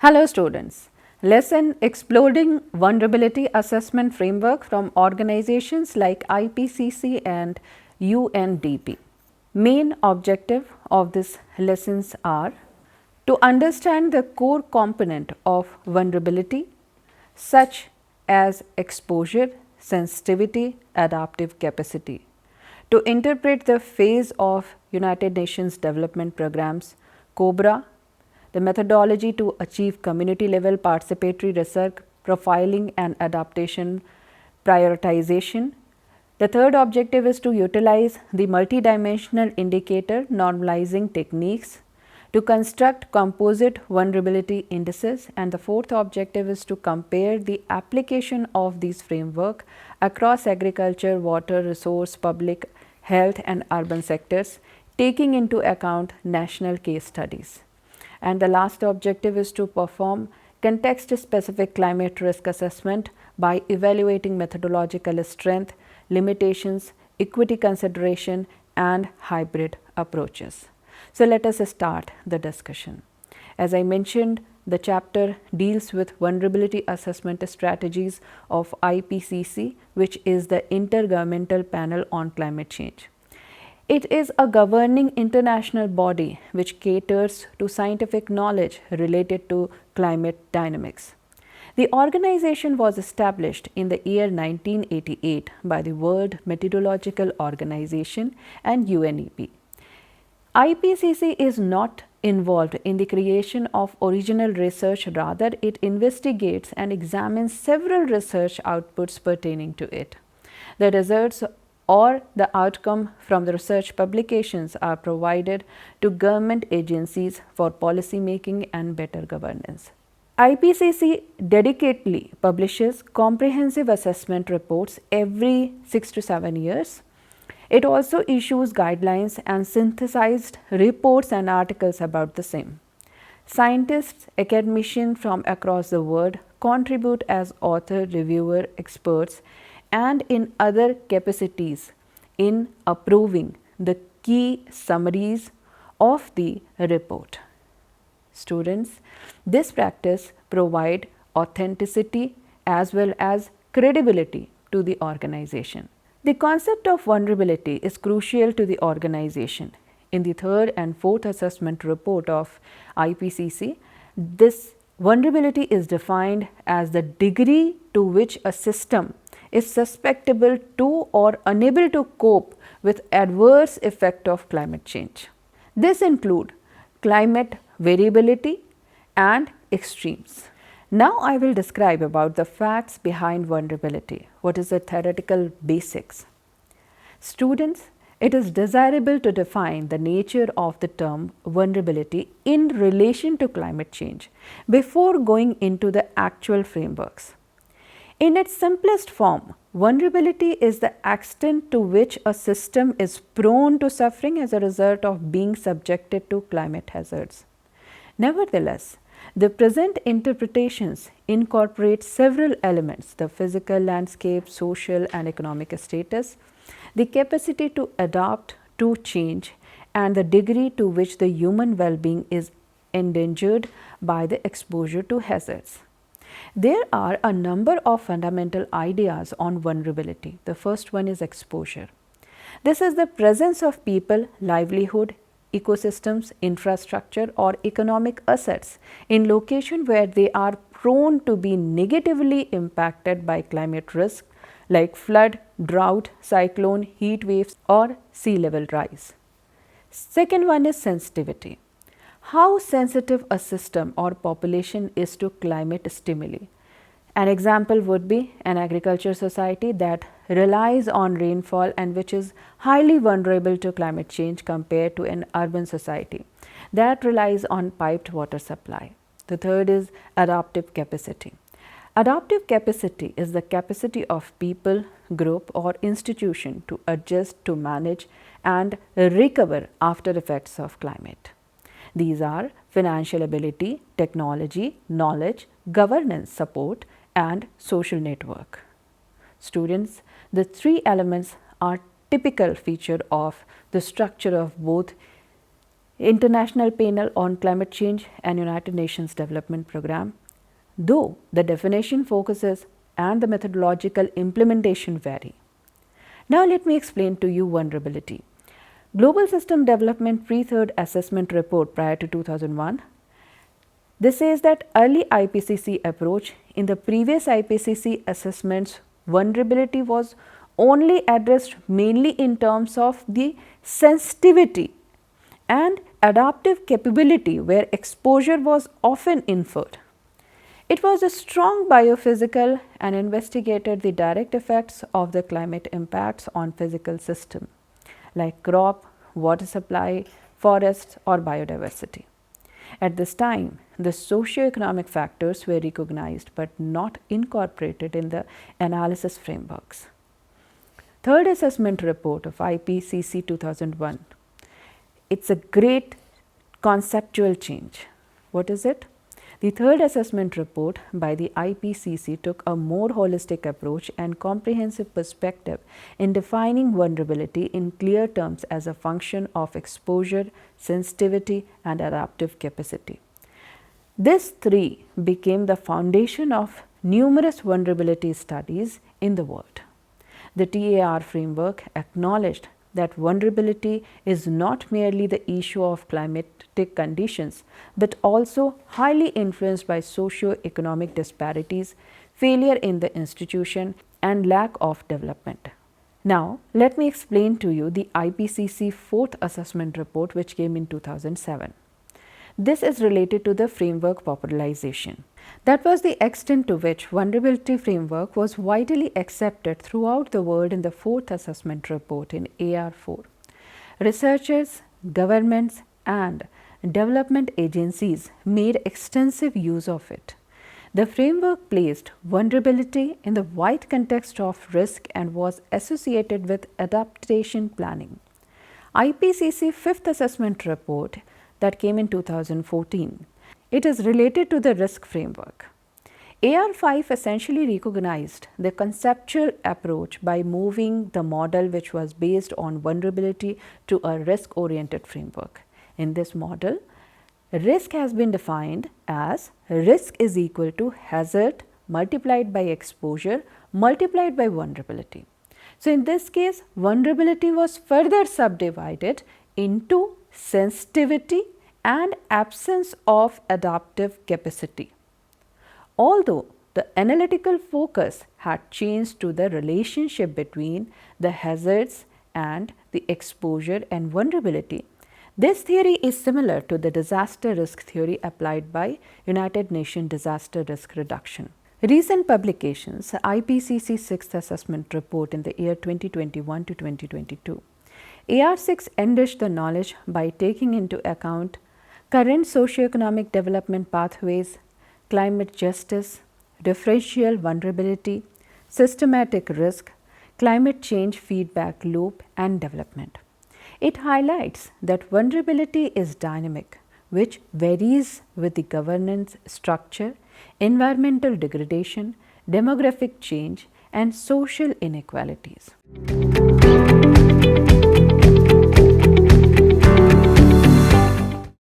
Hello students. Lesson Exploding Vulnerability Assessment Framework from organizations like IPCC and UNDP. Main objective of these lessons are to understand the core component of vulnerability such as exposure, sensitivity, adaptive capacity, to interpret the phase of United Nations Development Programs, COBRA, the methodology to achieve community level participatory research, profiling and adaptation prioritization. The third objective is to utilize the multidimensional indicator normalizing techniques to construct composite vulnerability indices, and the fourth objective is to compare the application of these framework across agriculture, water, resource, public health and urban sectors, taking into account national case studies. And the last objective is to perform context-specific climate risk assessment by evaluating methodological strength, limitations, equity consideration and hybrid approaches. So let us start the discussion. As I mentioned, the chapter deals with vulnerability assessment strategies of IPCC, which is the Intergovernmental Panel on Climate Change. It is a governing international body which caters to scientific knowledge related to climate dynamics. The organization was established in the year 1988 by the World Meteorological Organization and UNEP. IPCC is not involved in the creation of original research, rather it investigates and examines several research outputs pertaining to it. The results or the outcome from the research publications are provided to government agencies for policy making and better governance. IPCC dedicatedly publishes comprehensive assessment reports every 6 to 7 years. It also issues guidelines and synthesized reports and articles about the same. Scientists, academicians from across the world contribute as author, reviewer, experts and in other capacities in approving the key summaries of the report. Students, this practice provides authenticity as well as credibility to the organization. The concept of vulnerability is crucial to the organization. In the third and fourth assessment report of IPCC, this vulnerability is defined as the degree to which a system is susceptible to or unable to cope with adverse effect of climate change. This includes climate variability and extremes. Now I will describe about the facts behind vulnerability. What is the theoretical basics? Students, it is desirable to define the nature of the term vulnerability in relation to climate change before going into the actual frameworks. In its simplest form, vulnerability is the extent to which a system is prone to suffering as a result of being subjected to climate hazards. Nevertheless, the present interpretations incorporate several elements: the physical landscape, social and economic status, the capacity to adapt to change, and the degree to which the human well-being is endangered by the exposure to hazards. There are a number of fundamental ideas on vulnerability. The first one is exposure. This is the presence of people, livelihood, ecosystems, infrastructure or economic assets in location where they are prone to be negatively impacted by climate risk like flood, drought, cyclone, heat waves or sea level rise. Second one is sensitivity. How sensitive a system or population is to climate stimuli. An example would be an agriculture society that relies on rainfall and which is highly vulnerable to climate change compared to an urban society that relies on piped water supply. The third is adaptive capacity. Adaptive capacity is the capacity of people, group or institution to adjust, to manage and recover after effects of climate. These are financial ability, technology, knowledge, governance support and social network. Students, the three elements are typical feature of the structure of both International Panel on Climate Change and United Nations Development Programme, though the definition focuses and the methodological implementation vary. Now let me explain to you vulnerability. Global System Development Pre-Third Assessment Report prior to 2001. This says that early IPCC approach in the previous IPCC assessments, vulnerability was only addressed mainly in terms of the sensitivity and adaptive capability where exposure was often inferred. It was a strong biophysical and investigated the direct effects of the climate impacts on physical system like crop, water supply, forests or biodiversity. At this time, the socio-economic factors were recognized but not incorporated in the analysis frameworks. Third assessment report of IPCC 2001. It's a great conceptual change. What is it? The third assessment report by the IPCC took a more holistic approach and comprehensive perspective in defining vulnerability in clear terms as a function of exposure, sensitivity, and adaptive capacity. This three became the foundation of numerous vulnerability studies in the world. The TAR framework acknowledged that vulnerability is not merely the issue of climatic conditions, but also highly influenced by socio-economic disparities, failure in the institution, and lack of development. Now, let me explain to you the IPCC fourth assessment report which came in 2007. This is related to the framework popularization. That was the extent to which vulnerability framework was widely accepted throughout the world in the fourth assessment report in AR4. Researchers, governments and development agencies made extensive use of it. The framework placed vulnerability in the wide context of risk and was associated with adaptation planning. IPCC fifth assessment report that came in 2014. It is related to the risk framework. AR5 essentially recognized the conceptual approach by moving the model which was based on vulnerability to a risk-oriented framework. In this model, risk has been defined as risk is equal to hazard multiplied by exposure multiplied by vulnerability. So, in this case, vulnerability was further subdivided into sensitivity and absence of adaptive capacity. Although the analytical focus had changed to the relationship between the hazards and the exposure and vulnerability, this theory is similar to the disaster risk theory applied by United Nations Disaster Risk Reduction. Recent publications, IPCC 6th Assessment Report in the year 2021 to 2022. AR6 enriched the knowledge by taking into account current socioeconomic development pathways, climate justice, differential vulnerability, systematic risk, climate change feedback loop, and development. It highlights that vulnerability is dynamic, which varies with the governance structure, environmental degradation, demographic change, and social inequalities.